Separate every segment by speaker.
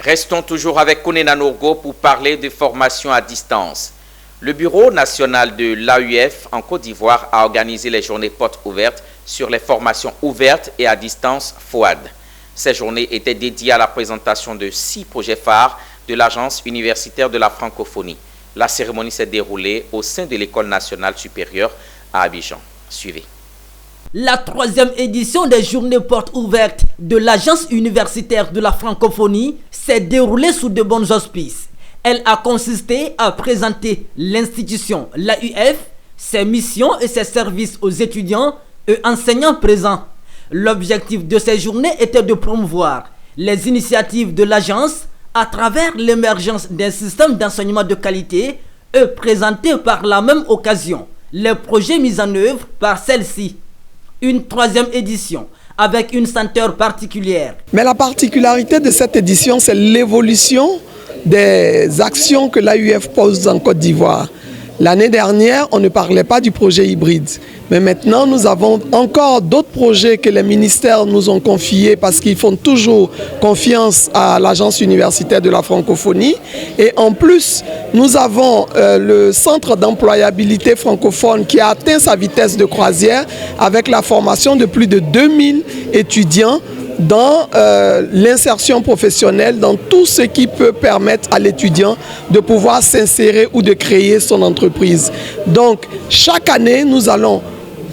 Speaker 1: Restons toujours avec Konena Norgo pour parler de formation à distance. Le Bureau national de l'AUF en Côte d'Ivoire a organisé les journées portes ouvertes sur les formations ouvertes et à distance FOAD. Ces journées étaient dédiées à la présentation de 6 projets phares de l'Agence universitaire de la francophonie. La cérémonie s'est déroulée au sein de l'École nationale supérieure à Abidjan. Suivez.
Speaker 2: La 3e édition des journées portes ouvertes de l'Agence universitaire de la francophonie s'est déroulée sous de bons auspices. Elle a consisté à présenter l'institution, l'AUF, ses missions et ses services aux étudiants et enseignants présents. L'objectif de ces journées était de promouvoir les initiatives de l'agence à travers l'émergence d'un système d'enseignement de qualité et présenter par la même occasion les projets mis en œuvre par celle-ci. Une 3e édition avec une senteur particulière.
Speaker 3: Mais la particularité de cette édition, c'est l'évolution des actions que l'AUF pose en Côte d'Ivoire. L'année dernière, on ne parlait pas du projet hybride. Mais maintenant, nous avons encore d'autres projets que les ministères nous ont confiés parce qu'ils font toujours confiance à l'Agence universitaire de la francophonie. Et en plus, nous avons le centre d'employabilité francophone qui a atteint sa vitesse de croisière avec la formation de plus de 2000 étudiants dans l'insertion professionnelle, dans tout ce qui peut permettre à l'étudiant de pouvoir s'insérer ou de créer son entreprise. Donc, chaque année, nous allons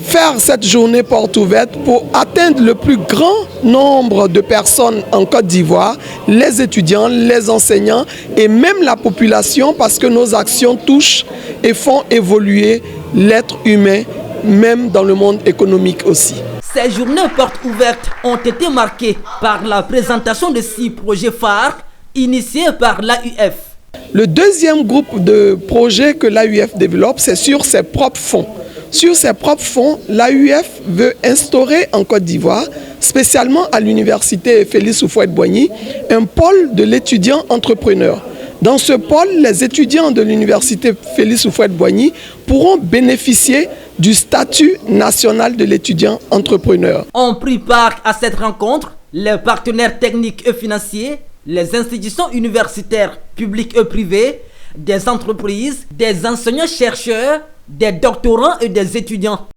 Speaker 3: faire cette journée porte ouverte pour atteindre le plus grand nombre de personnes en Côte d'Ivoire, les étudiants, les enseignants et même la population, parce que nos actions touchent et font évoluer l'être humain, même dans le monde économique aussi.
Speaker 2: Ces journées portes ouvertes ont été marquées par la présentation de 6 projets phares initiés par l'AUF.
Speaker 3: Le deuxième groupe de projets que l'AUF développe, c'est sur ses propres fonds. Sur ses propres fonds, l'AUF veut instaurer en Côte d'Ivoire, spécialement à l'université Félix Houphouët-Boigny, un pôle de l'étudiant entrepreneur. Dans ce pôle, les étudiants de l'université Félix Houphouët-Boigny pourront bénéficier du statut national de l'étudiant entrepreneur.
Speaker 2: Ont pris part à cette rencontre les partenaires techniques et financiers, les institutions universitaires publiques et privées, des entreprises, des enseignants-chercheurs, des doctorants et des étudiants.